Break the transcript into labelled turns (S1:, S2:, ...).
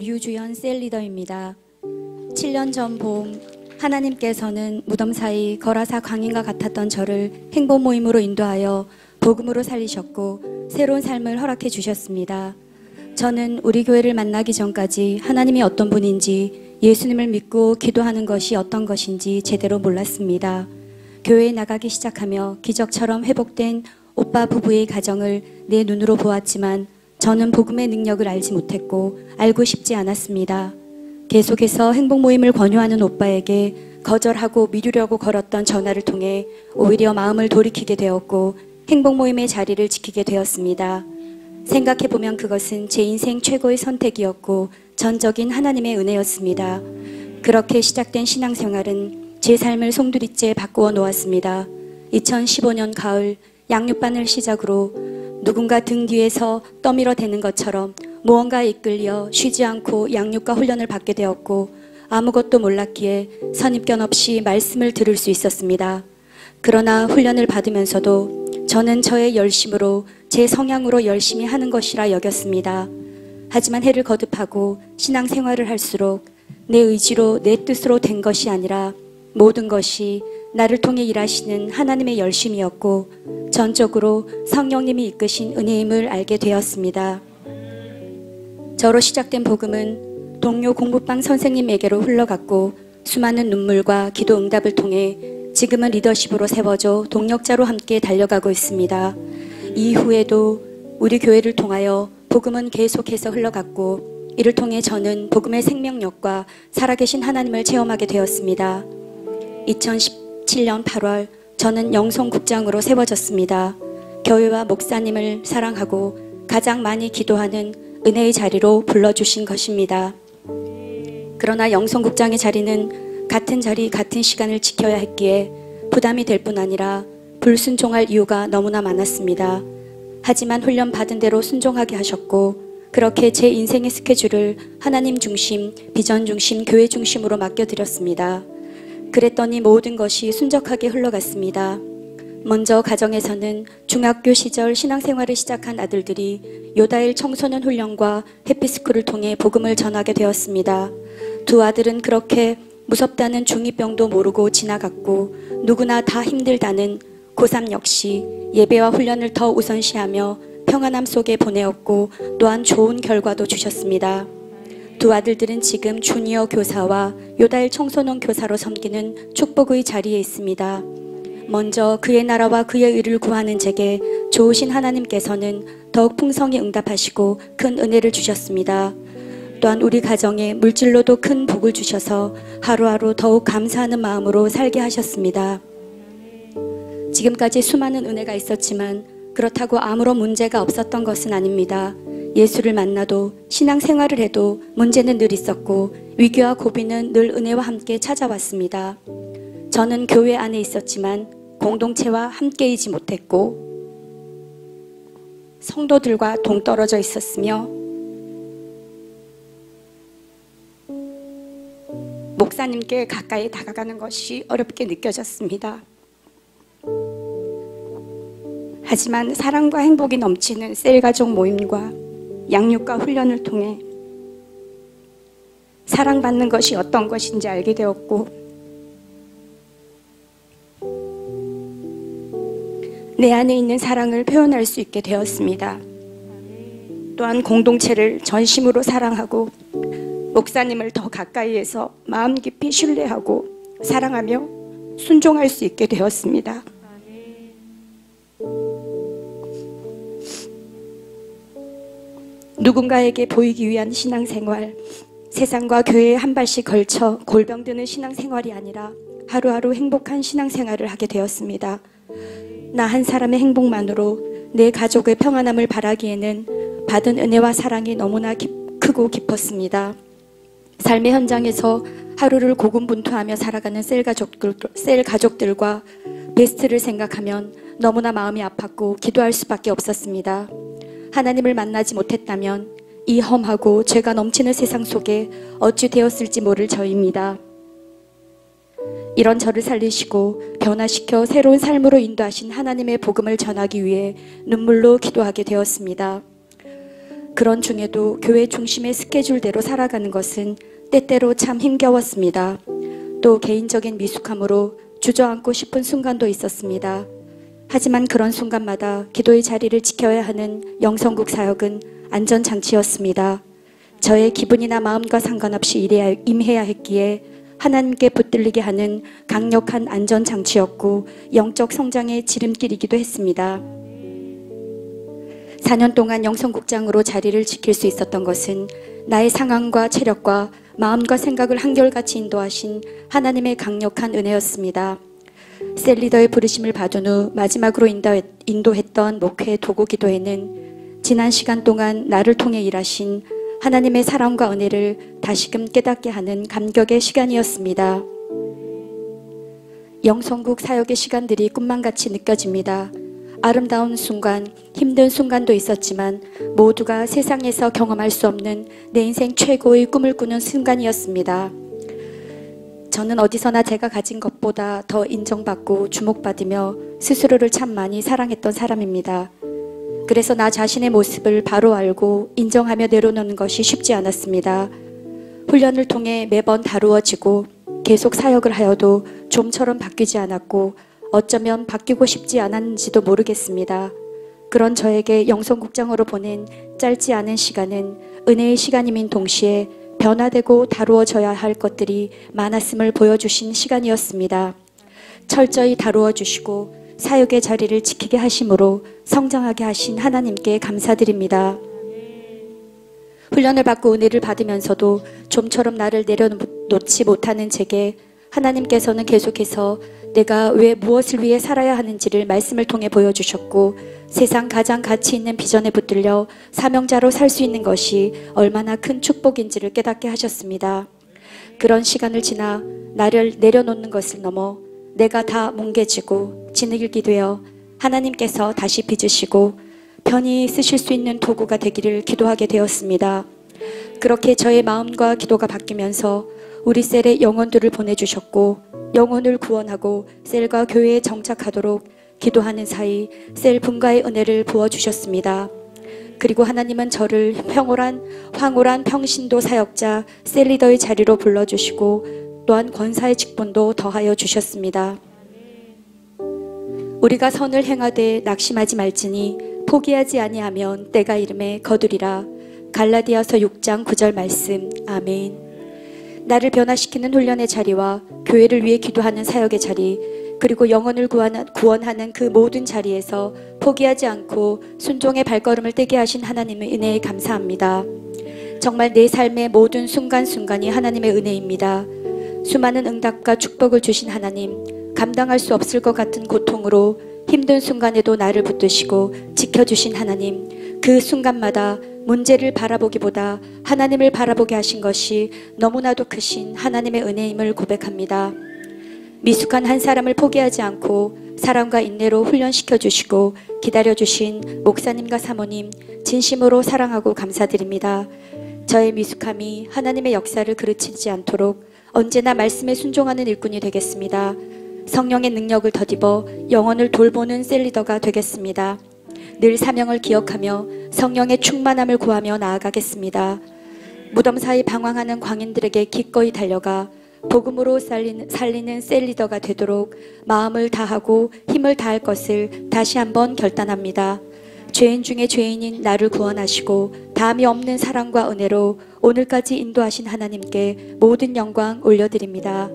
S1: 류주연 셀리더입니다. 7년 전 봄 하나님께서는 무덤 사이 거라사 광인과 같았던 저를 행복 모임으로 인도하여 복음으로 살리셨고 새로운 삶을 허락해 주셨습니다. 저는 우리 교회를 만나기 전까지 하나님이 어떤 분인지, 예수님을 믿고 기도하는 것이 어떤 것인지 제대로 몰랐습니다. 교회에 나가기 시작하며 기적처럼 회복된 오빠 부부의 가정을 내 눈으로 보았지만 저는 복음의 능력을 알지 못했고 알고 싶지 않았습니다. 계속해서 행복 모임을 권유하는 오빠에게 거절하고 미루려고 걸었던 전화를 통해 오히려 마음을 돌이키게 되었고 행복 모임의 자리를 지키게 되었습니다. 생각해보면 그것은 제 인생 최고의 선택이었고 전적인 하나님의 은혜였습니다. 그렇게 시작된 신앙생활은 제 삶을 송두리째 바꾸어 놓았습니다. 2015년 가을 양육반을 시작으로 누군가 등 뒤에서 떠밀어 대는 것처럼 무언가에 이끌려 쉬지 않고 양육과 훈련을 받게 되었고 아무것도 몰랐기에 선입견 없이 말씀을 들을 수 있었습니다. 그러나 훈련을 받으면서도 저는 저의 열심으로 제 성향으로 열심히 하는 것이라 여겼습니다. 하지만 해를 거듭하고 신앙생활을 할수록 내 의지로 내 뜻으로 된 것이 아니라 모든 것이 나를 통해 일하시는 하나님의 열심이었고 전적으로 성령님이 이끄신 은혜임을 알게 되었습니다. 저로 시작된 복음은 동료 공부방 선생님에게로 흘러갔고 수많은 눈물과 기도 응답을 통해 지금은 리더십으로 세워져 동력자로 함께 달려가고 있습니다. 이후에도 우리 교회를 통하여 복음은 계속해서 흘러갔고 이를 통해 저는 복음의 생명력과 살아계신 하나님을 체험하게 되었습니다. 2017년 8월 저는 영성국장으로 세워졌습니다. 교회와 목사님을 사랑하고 가장 많이 기도하는 은혜의 자리로 불러주신 것입니다. 그러나 영성국장의 자리는 같은 자리 같은 시간을 지켜야 했기에 부담이 될 뿐 아니라 불순종할 이유가 너무나 많았습니다. 하지만 훈련 받은 대로 순종하게 하셨고 그렇게 제 인생의 스케줄을 하나님 중심, 비전 중심, 교회 중심으로 맡겨드렸습니다. 그랬더니 모든 것이 순적하게 흘러갔습니다. 먼저 가정에서는 중학교 시절 신앙생활을 시작한 아들들이 요다일 청소년 훈련과 해피스쿨을 통해 복음을 전하게 되었습니다. 두 아들은 그렇게 무섭다는 중2병도 모르고 지나갔고 누구나 다 힘들다는 고3 역시 예배와 훈련을 더 우선시하며 평안함 속에 보내었고 또한 좋은 결과도 주셨습니다. 두 아들들은 지금 주니어 교사와 요다일 청소년 교사로 섬기는 축복의 자리에 있습니다. 먼저 그의 나라와 그의 의를 구하는 제게 좋으신 하나님께서는 더욱 풍성히 응답하시고 큰 은혜를 주셨습니다. 또한 우리 가정에 물질로도 큰 복을 주셔서 하루하루 더욱 감사하는 마음으로 살게 하셨습니다. 지금까지 수많은 은혜가 있었지만 그렇다고 아무런 문제가 없었던 것은 아닙니다. 예수를 만나도 신앙생활을 해도 문제는 늘 있었고 위기와 고비는 늘 은혜와 함께 찾아왔습니다. 저는 교회 안에 있었지만 공동체와 함께이지 못했고 성도들과 동떨어져 있었으며 목사님께 가까이 다가가는 것이 어렵게 느껴졌습니다. 하지만 사랑과 행복이 넘치는 셀가족 모임과 양육과 훈련을 통해 사랑받는 것이 어떤 것인지 알게 되었고 내 안에 있는 사랑을 표현할 수 있게 되었습니다. 또한 공동체를 전심으로 사랑하고 목사님을 더 가까이에서 마음 깊이 신뢰하고 사랑하며 순종할 수 있게 되었습니다. 누군가에게 보이기 위한 신앙생활, 세상과 교회에 한 발씩 걸쳐 골병드는 신앙생활이 아니라 하루하루 행복한 신앙생활을 하게 되었습니다. 나 한 사람의 행복만으로 내 가족의 평안함을 바라기에는 받은 은혜와 사랑이 너무나 크고 깊었습니다. 삶의 현장에서 하루를 고군분투하며 살아가는 셀 가족들과 베스트를 생각하면 너무나 마음이 아팠고 기도할 수밖에 없었습니다. 하나님을 만나지 못했다면 이 험하고 죄가 넘치는 세상 속에 어찌 되었을지 모를 저입니다. 이런 저를 살리시고 변화시켜 새로운 삶으로 인도하신 하나님의 복음을 전하기 위해 눈물로 기도하게 되었습니다. 그런 중에도 교회 중심의 스케줄대로 살아가는 것은 때때로 참 힘겨웠습니다. 또 개인적인 미숙함으로 주저앉고 싶은 순간도 있었습니다. 하지만 그런 순간마다 기도의 자리를 지켜야 하는 영성국 사역은 안전장치였습니다. 저의 기분이나 마음과 상관없이 임해야 했기에 하나님께 붙들리게 하는 강력한 안전장치였고 영적 성장의 지름길이기도 했습니다. 4년 동안 영성국장으로 자리를 지킬 수 있었던 것은 나의 상황과 체력과 마음과 생각을 한결같이 인도하신 하나님의 강력한 은혜였습니다. 셀리더의 부르심을 받은 후 마지막으로 인도했던 목회 도구 기도회는 지난 시간 동안 나를 통해 일하신 하나님의 사랑과 은혜를 다시금 깨닫게 하는 감격의 시간이었습니다. 영성국 사역의 시간들이 꿈만같이 느껴집니다. 아름다운 순간, 힘든 순간도 있었지만 모두가 세상에서 경험할 수 없는 내 인생 최고의 꿈을 꾸는 순간이었습니다. 저는 어디서나 제가 가진 것보다 더 인정받고 주목받으며 스스로를 참 많이 사랑했던 사람입니다. 그래서 나 자신의 모습을 바로 알고 인정하며 내려놓는 것이 쉽지 않았습니다. 훈련을 통해 매번 다루어지고 계속 사역을 하여도 좀처럼 바뀌지 않았고 어쩌면 바뀌고 싶지 않았는지도 모르겠습니다. 그런 저에게 영성국장으로 보낸 짧지 않은 시간은 은혜의 시간임인 동시에 변화되고 다루어져야 할 것들이 많았음을 보여주신 시간이었습니다. 철저히 다루어 주시고 사역의 자리를 지키게 하심으로 성장하게 하신 하나님께 감사드립니다. 훈련을 받고 은혜를 받으면서도 좀처럼 나를 내려놓지 못하는 제게 하나님께서는 계속해서 내가 왜 무엇을 위해 살아야 하는지를 말씀을 통해 보여주셨고 세상 가장 가치 있는 비전에 붙들려 사명자로 살 수 있는 것이 얼마나 큰 축복인지를 깨닫게 하셨습니다. 그런 시간을 지나 나를 내려놓는 것을 넘어 내가 다 뭉개지고 진흙이 되어 하나님께서 다시 빚으시고 편히 쓰실 수 있는 도구가 되기를 기도하게 되었습니다. 그렇게 저의 마음과 기도가 바뀌면서 우리 셀에 영혼들을 보내주셨고 영혼을 구원하고 셀과 교회에 정착하도록 기도하는 사이 셀 분가의 은혜를 부어주셨습니다. 그리고 하나님은 저를 황홀한 평신도 사역자 셀리더의 자리로 불러주시고 또한 권사의 직분도 더하여 주셨습니다. 우리가 선을 행하되 낙심하지 말지니 포기하지 아니하면 때가 이름에 거두리라. 갈라디아서 6장 9절 말씀. 아멘. 나를 변화시키는 훈련의 자리와 교회를 위해 기도하는 사역의 자리, 그리고 영혼을 구원하는 그 모든 자리에서 포기하지 않고 순종의 발걸음을 떼게 하신 하나님의 은혜에 감사합니다. 정말 내 삶의 모든 순간순간이 하나님의 은혜입니다. 수많은 응답과 축복을 주신 하나님, 감당할 수 없을 것 같은 고통으로 힘든 순간에도 나를 붙드시고 지켜주신 하나님, 그 순간마다 문제를 바라보기보다 하나님을 바라보게 하신 것이 너무나도 크신 하나님의 은혜임을 고백합니다. 미숙한 한 사람을 포기하지 않고 사랑과 인내로 훈련시켜 주시고 기다려 주신 목사님과 사모님 진심으로 사랑하고 감사드립니다. 저의 미숙함이 하나님의 역사를 그르치지 않도록 언제나 말씀에 순종하는 일꾼이 되겠습니다. 성령의 능력을 덧입어 영혼을 돌보는 셀리더가 되겠습니다. 늘 사명을 기억하며 성령의 충만함을 구하며 나아가겠습니다. 무덤 사이 방황하는 광인들에게 기꺼이 달려가 복음으로 살리는 셀리더가 되도록 마음을 다하고 힘을 다할 것을 다시 한번 결단합니다. 죄인 중에 죄인인 나를 구원하시고 다함이 없는 사랑과 은혜로 오늘까지 인도하신 하나님께 모든 영광 올려드립니다.